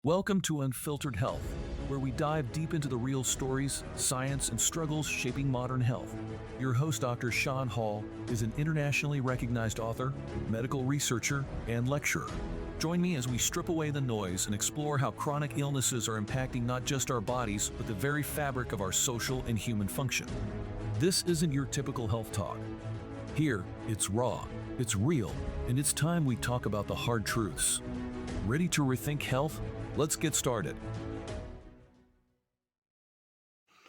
Welcome to Unfiltered Health, where we dive deep into the real stories, science, and struggles shaping modern health. Your host, Dr. Sean Hall, is an internationally recognized author, medical researcher, and lecturer. Join me as we strip away the noise and explore how chronic illnesses are impacting not just our bodies, but the very fabric of our social and human function. This isn't your typical health talk. Here, it's raw, it's real, and it's time we talk about the hard truths. Ready to rethink health? Let's get started.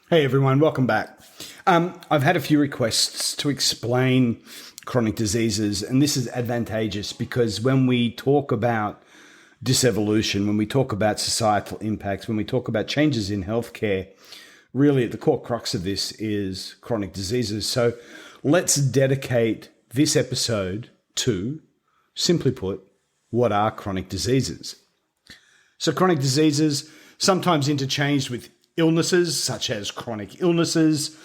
Hey everyone, welcome back. I've had a few requests to explain chronic diseases, and this is advantageous because when we talk about disevolution, when we talk about societal impacts, when we talk about changes in healthcare, really at the core crux of this is chronic diseases. So let's dedicate this episode to, simply put, what are chronic diseases? So chronic diseases, sometimes interchanged with illnesses, such as chronic illnesses,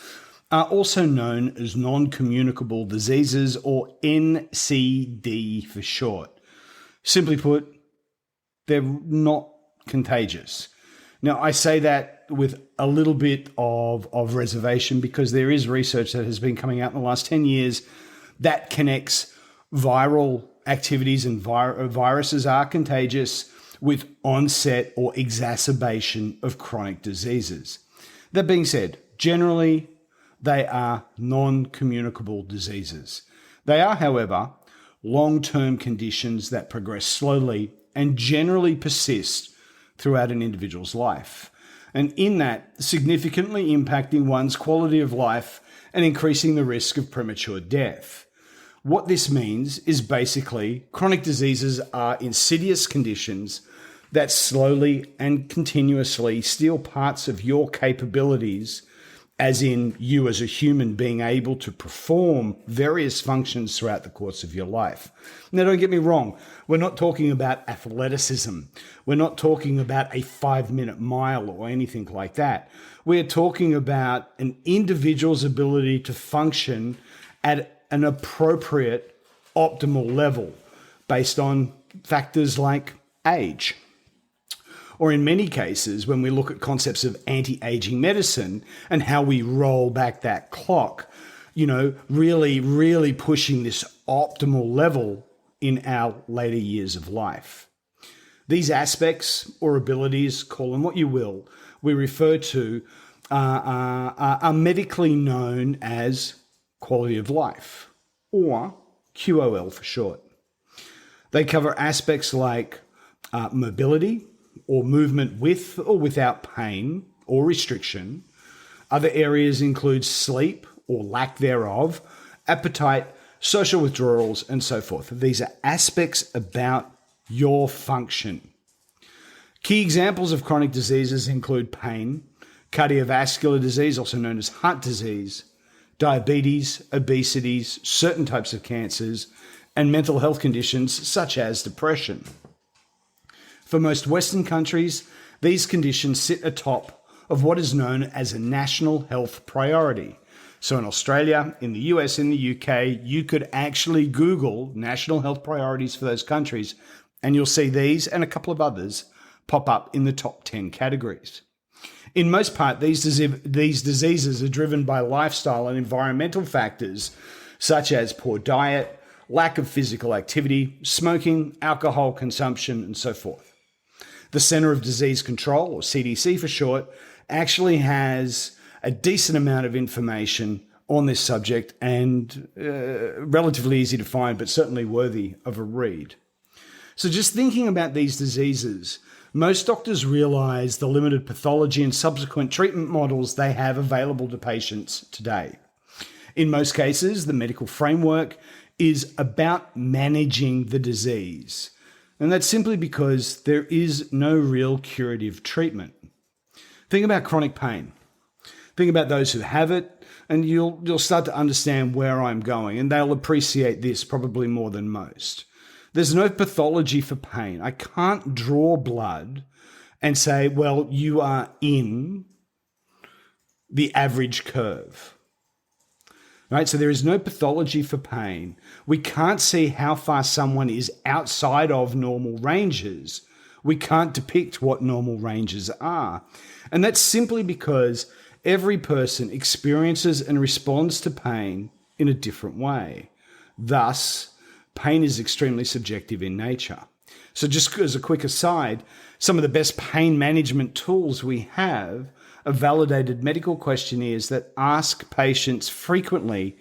are also known as non-communicable diseases, or NCD for short. Simply put, they're not contagious. Now, I say that with a little bit of reservation because there is research that has been coming out in the last 10 years that connects viral activities and viruses are contagious with onset or exacerbation of chronic diseases. That being said, generally, they are non-communicable diseases. They are, however, long-term conditions that progress slowly and generally persist throughout an individual's life, and in that, significantly impacting one's quality of life and increasing the risk of premature death. What this means is basically chronic diseases are insidious conditions that slowly and continuously steal parts of your capabilities, as in you as a human being able to perform various functions throughout the course of your life. Now, don't get me wrong. We're not talking about athleticism. We're not talking about a 5-minute mile or anything like that. We're talking about an individual's ability to function at an appropriate, optimal level based on factors like age. Or in many cases, when we look at concepts of anti-aging medicine and how we roll back that clock, really pushing this optimal level in our later years of life. These aspects or abilities, call them what you will, we refer to are medically known as quality of life, or QOL for short. They cover aspects like mobility, or movement with or without pain or restriction. Other areas include sleep or lack thereof, appetite, social withdrawals, and so forth. These are aspects about your function. Key examples of chronic diseases include pain, cardiovascular disease, also known as heart disease, diabetes, obesity, certain types of cancers, and mental health conditions such as depression. For most Western countries, these conditions sit atop of what is known as a national health priority. So in Australia, in the US, in the UK, you could actually Google national health priorities for those countries, and you'll see these and a couple of others pop up in the top 10 categories. In most part, these diseases are driven by lifestyle and environmental factors such as poor diet, lack of physical activity, smoking, alcohol consumption, and so forth. The Center of Disease Control, or CDC for short, actually has a decent amount of information on this subject and relatively easy to find, but certainly worthy of a read. So just thinking about these diseases, most doctors realize the limited pathology and subsequent treatment models they have available to patients today. In most cases, the medical framework is about managing the disease. And that's simply because there is no real curative treatment. Think about chronic pain. Think about those who have it, and you'll start to understand where I'm going, and they'll appreciate this probably more than most. There's no pathology for pain. I can't draw blood and say, well, you are in the average curve. Right? So there is no pathology for pain. We can't see how far someone is outside of normal ranges we can't depict what normal ranges are. And that's simply because every person experiences and responds to pain in a different way. Thus, pain is extremely subjective in nature. So just as a quick aside, some of the best pain management tools we have are validated medical questionnaires that ask patients frequently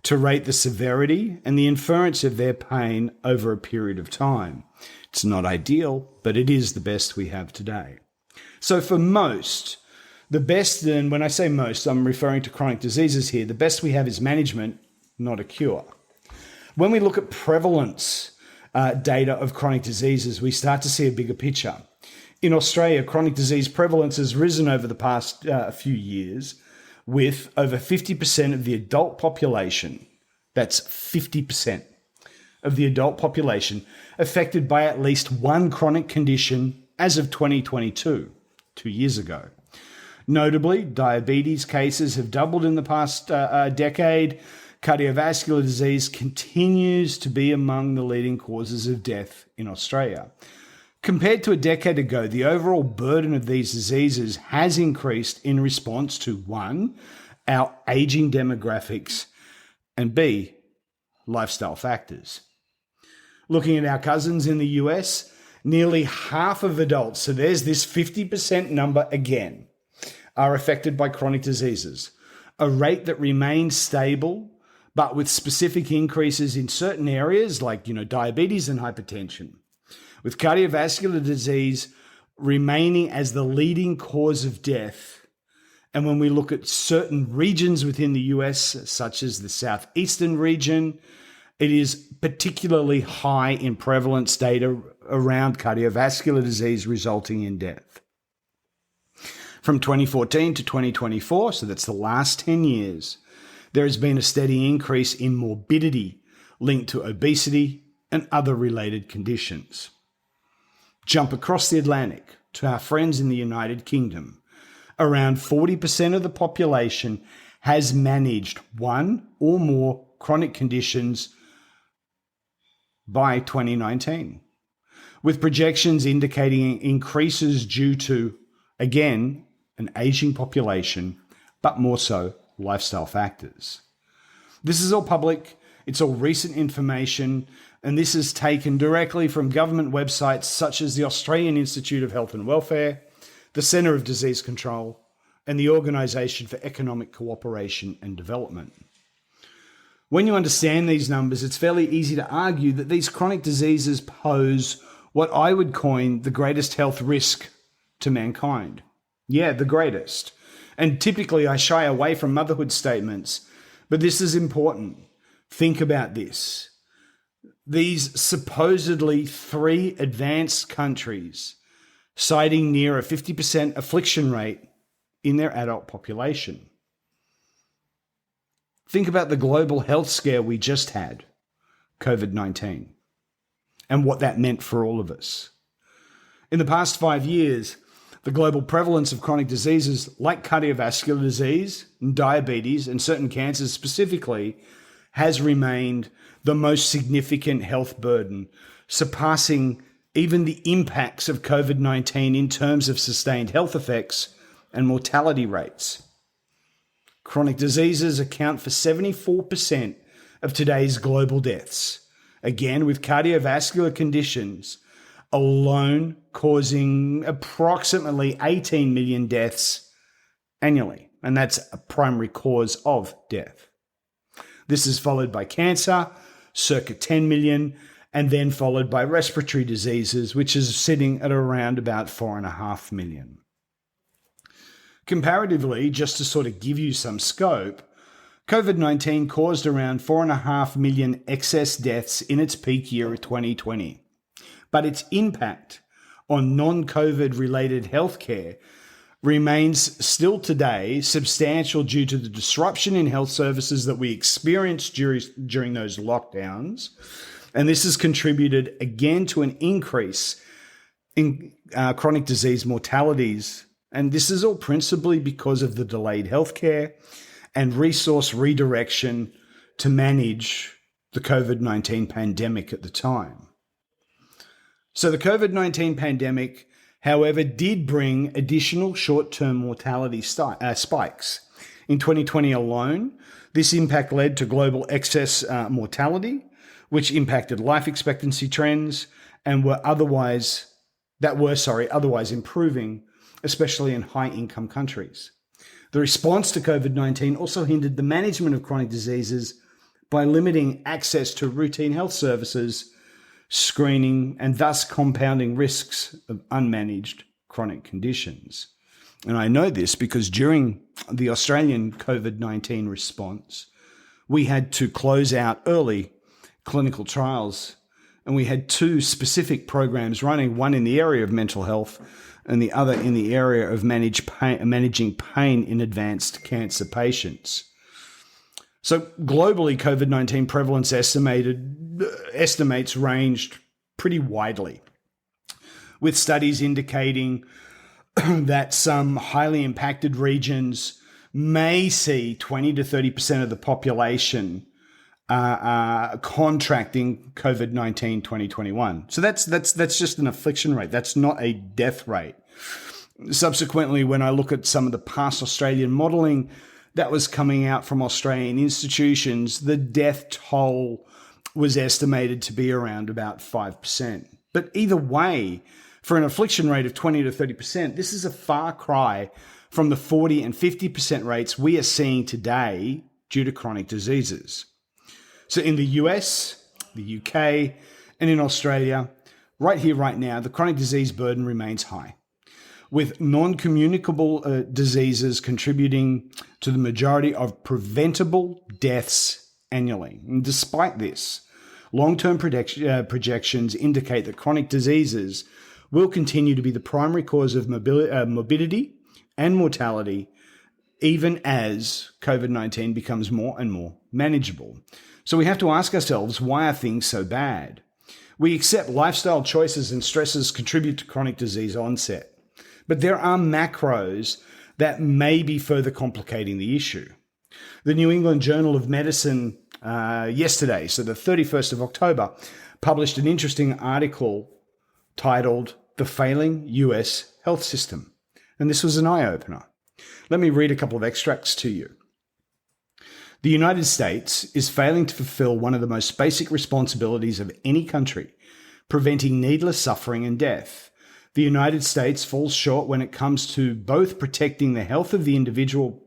to rate the severity and the inference of their pain over a period of time. It's not ideal, but it is the best we have today. So for most, the best, and when I say most, I'm referring to chronic diseases here, the best we have is management, not a cure. When we look at prevalence data of chronic diseases, we start to see a bigger picture. In Australia, chronic disease prevalence has risen over the past few years, with over 50% of the adult population, that's 50% of the adult population, affected by at least one chronic condition as of 2022, 2 years ago. Notably, diabetes cases have doubled in the past decade. Cardiovascular disease continues to be among the leading causes of death in Australia. Compared to a decade ago, the overall burden of these diseases has increased in response to 1, our aging demographics, and B, lifestyle factors. Looking at our cousins in the US, nearly half of adults, so there's this 50% number again, are affected by chronic diseases, a rate that remains stable, but with specific increases in certain areas like, diabetes and hypertension. With cardiovascular disease remaining as the leading cause of death. And when we look at certain regions within the US, such as the southeastern region, it is particularly high in prevalence data around cardiovascular disease resulting in death. From 2014 to 2024, so that's the last 10 years, there has been a steady increase in morbidity linked to obesity and other related conditions. Jump across the Atlantic to our friends in the United Kingdom. Around 40% of the population has managed one or more chronic conditions by 2019, with projections indicating increases due to, again, an aging population, but more so lifestyle factors. This is all public, it's all recent information, and this is taken directly from government websites such as the Australian Institute of Health and Welfare, the Centre of Disease Control, and the Organisation for Economic Cooperation and Development. When you understand these numbers, it's fairly easy to argue that these chronic diseases pose what I would coin the greatest health risk to mankind. Yeah, the greatest. And typically I shy away from motherhood statements, but this is important. Think about this. These supposedly 3 advanced countries citing near a 50% affliction rate in their adult population. Think about the global health scare we just had, COVID-19, and what that meant for all of us. In the past 5 years, the global prevalence of chronic diseases like cardiovascular disease, and diabetes, and certain cancers specifically, has remained the most significant health burden, surpassing even the impacts of COVID-19 in terms of sustained health effects and mortality rates. Chronic diseases account for 74% of today's global deaths, again with cardiovascular conditions alone causing approximately 18 million deaths annually, and that's a primary cause of death. This is followed by cancer, circa 10 million, and then followed by respiratory diseases, which is sitting at around about 4.5 million. Comparatively, just to sort of give you some scope, COVID-19 caused around 4.5 million excess deaths in its peak year of 2020. But its impact on non-COVID related healthcare remains still today substantial due to the disruption in health services that we experienced during those lockdowns. And this has contributed again to an increase in chronic disease mortalities. And this is all principally because of the delayed healthcare and resource redirection to manage the COVID-19 pandemic at the time. So the COVID-19 pandemic, however, did bring additional short-term mortality spikes. In 2020 alone, this impact led to global excess mortality, which impacted life expectancy trends and were otherwise improving, especially in high-income countries. The response to COVID-19 also hindered the management of chronic diseases by limiting access to routine health services, screening, and thus compounding risks of unmanaged chronic conditions. And I know this because during the Australian COVID-19 response, we had to close out early clinical trials, and we had two specific programs running, one in the area of mental health and the other in the area of managing pain in advanced cancer patients. So globally, COVID-19 prevalence estimates ranged pretty widely, with studies indicating that some highly impacted regions may see 20 to 30% of the population contracting COVID-19 2021. So that's just an affliction rate. That's not a death rate. Subsequently, when I look at some of the past Australian modelling that was coming out from Australian institutions, the death toll was estimated to be around about 5%. But either way, for an affliction rate of 20 to 30%, this is a far cry from the 40 and 50% rates we are seeing today due to chronic diseases. So in the US, the UK, and in Australia, right here, right now, the chronic disease burden remains high, with non-communicable diseases contributing to the majority of preventable deaths annually. And despite this, long-term projections indicate that chronic diseases will continue to be the primary cause of morbidity and mortality, even as COVID-19 becomes more and more manageable. So we have to ask ourselves, why are things so bad? We accept lifestyle choices and stresses contribute to chronic disease onset, but there are macros that may be further complicating the issue. The New England Journal of Medicine yesterday, so the 31st of October, published an interesting article titled "The Failing US Health System." And this was an eye-opener. Let me read a couple of extracts to you. The United States is failing to fulfill one of the most basic responsibilities of any country, preventing needless suffering and death. The United States falls short when it comes to both protecting the health of the individual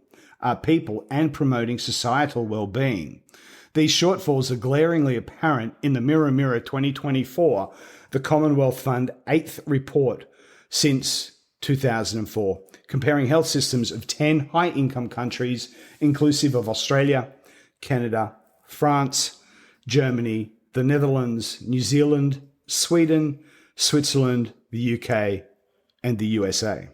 people and promoting societal well-being. These shortfalls are glaringly apparent in the Mirror 2024, the Commonwealth Fund 8th report since 2004, comparing health systems of 10 high-income countries, inclusive of Australia, Canada, France, Germany, the Netherlands, New Zealand, Sweden, Switzerland, the UK, and the USA.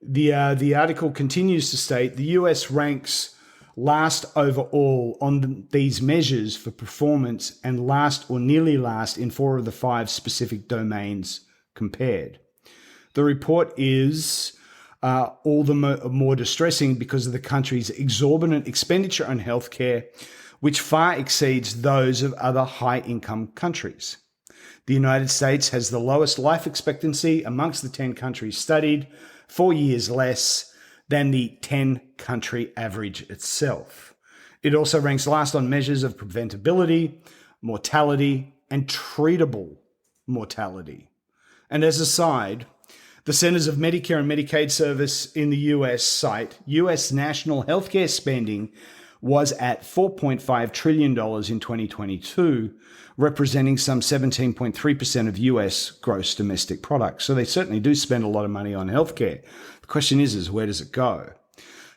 The article continues to state the US ranks last overall on these measures for performance and last or nearly last in 4 of the 5 specific domains compared. The report is all the more distressing because of the country's exorbitant expenditure on healthcare, which far exceeds those of other high-income countries. The United States has the lowest life expectancy amongst the 10 countries studied, 4 years less than the 10-country average itself. It also ranks last on measures of preventability, mortality, and treatable mortality. And as a side, the Centers of Medicare and Medicaid Service in the US cite US national healthcare spending was at $4.5 trillion in 2022, representing some 17.3% of US gross domestic product. So they certainly do spend a lot of money on healthcare. The question is where does it go?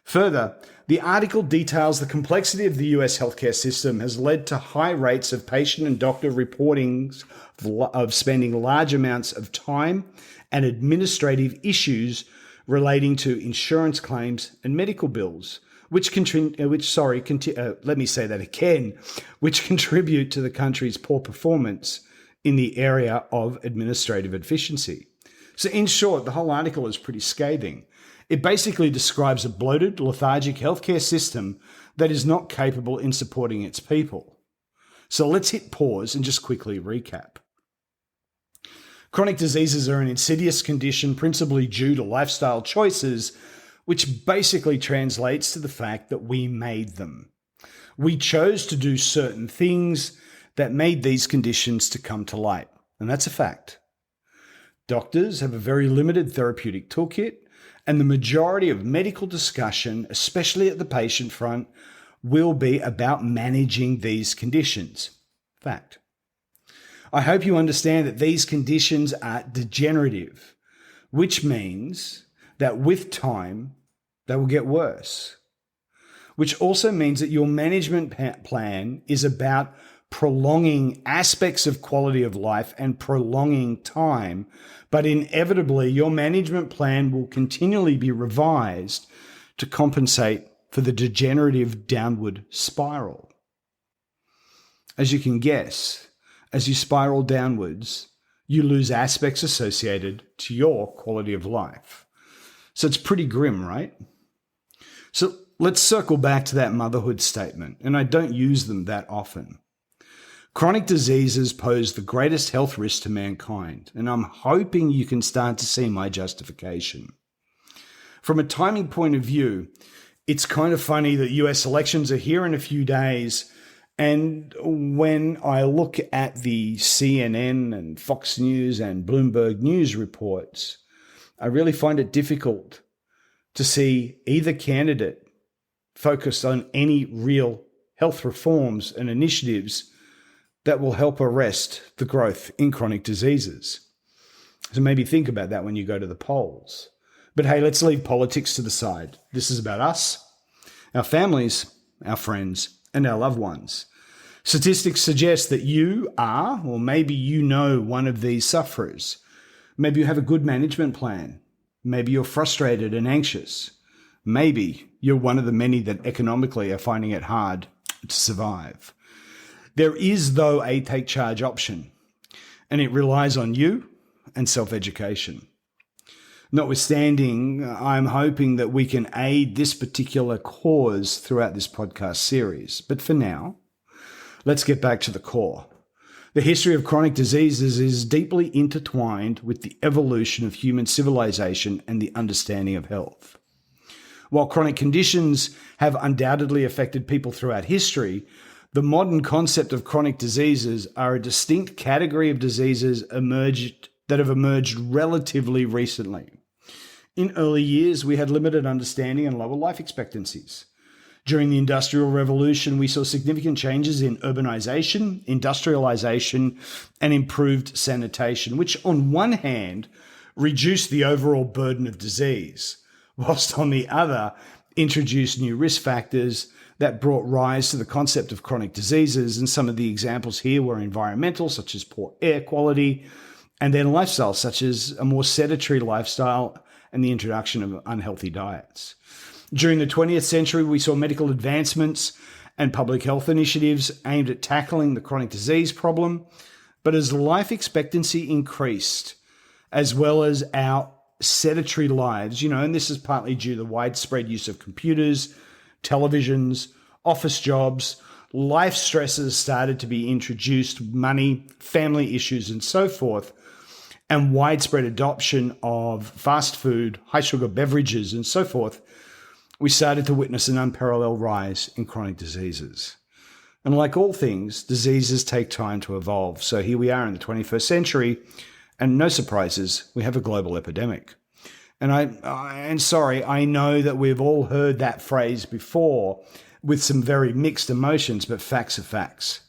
Further, the article details the complexity of the US healthcare system has led to high rates of patient and doctor reportings of spending large amounts of time and administrative issues relating to insurance claims and medical bills, which contribute to the country's poor performance in the area of administrative efficiency. So in short, the whole article is pretty scathing. It basically describes a bloated, lethargic healthcare system that is not capable in supporting its people. So let's hit pause and just quickly recap. Chronic diseases are an insidious condition principally due to lifestyle choices, which basically translates to the fact that we made them. We chose to do certain things that made these conditions to come to light, and that's a fact. Doctors have a very limited therapeutic toolkit, and the majority of medical discussion, especially at the patient front, will be about managing these conditions. Fact. I hope you understand that these conditions are degenerative, which means that with time, they will get worse. Which also means that your management plan is about prolonging aspects of quality of life and prolonging time, but inevitably your management plan will continually be revised to compensate for the degenerative downward spiral. As you can guess, as you spiral downwards, you lose aspects associated to your quality of life. So it's pretty grim, right? So let's circle back to that motherhood statement, and I don't use them that often. Chronic diseases pose the greatest health risk to mankind, and I'm hoping you can start to see my justification. From a timing point of view, it's kind of funny that US elections are here in a few days, and when I look at the CNN and Fox News and Bloomberg News reports, I really find it difficult to see either candidate focused on any real health reforms and initiatives that will help arrest the growth in chronic diseases. So maybe think about that when you go to the polls. But hey, let's leave politics to the side. This is about us, our families, our friends, and our loved ones. Statistics suggest that you are, or maybe you know, one of these sufferers. Maybe you have a good management plan. Maybe you're frustrated and anxious. Maybe you're one of the many that economically are finding it hard to survive. There is, though, a take charge option, and it relies on you and self-education. Notwithstanding, I'm hoping that we can aid this particular cause throughout this podcast series. But for now, let's get back to the core. The history of chronic diseases is deeply intertwined with the evolution of human civilization and the understanding of health. While chronic conditions have undoubtedly affected people throughout history, the modern concept of chronic diseases are a distinct category of diseases that have emerged relatively recently. In early years, we had limited understanding and lower life expectancies. During the Industrial Revolution, we saw significant changes in urbanization, industrialization, and improved sanitation, which on one hand reduced the overall burden of disease, whilst on the other introduced new risk factors that brought rise to the concept of chronic diseases. And some of the examples here were environmental, such as poor air quality, and then lifestyle, such as a more sedentary lifestyle and the introduction of unhealthy diets. During the 20th century, we saw medical advancements and public health initiatives aimed at tackling the chronic disease problem. But as life expectancy increased, as well as our sedentary lives, and this is partly due to the widespread use of computers, televisions, office jobs, life stresses started to be introduced, money, family issues, and so forth, and widespread adoption of fast food, high sugar beverages, and so forth, we started to witness an unparalleled rise in chronic diseases. And like all things, diseases take time to evolve. So here we are in the 21st century, and no surprises, we have a global epidemic. And I know that we've all heard that phrase before with some very mixed emotions, but facts are facts.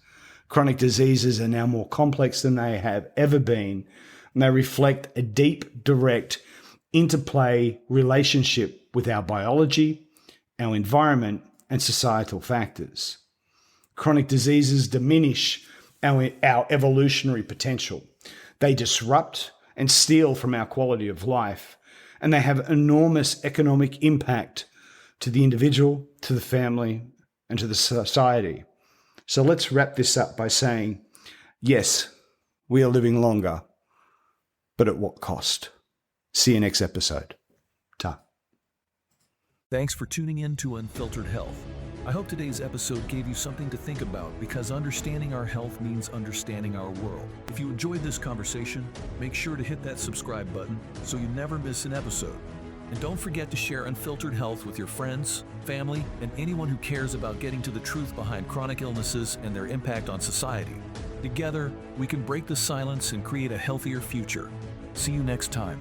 Chronic diseases are now more complex than they have ever been, and they reflect a deep, direct interplay relationship with our biology, our environment, and societal factors. Chronic diseases diminish our evolutionary potential. They disrupt and steal from our quality of life, and they have enormous economic impact to the individual, to the family, and to the society. So let's wrap this up by saying, yes, we are living longer, but at what cost? See you next episode. Ta. Thanks for tuning in to Unfiltered Health. I hope today's episode gave you something to think about, because understanding our health means understanding our world. If you enjoyed this conversation, make sure to hit that subscribe button so you never miss an episode. And don't forget to share Unfiltered Health with your friends, family, and anyone who cares about getting to the truth behind chronic illnesses and their impact on society. Together, we can break the silence and create a healthier future. See you next time.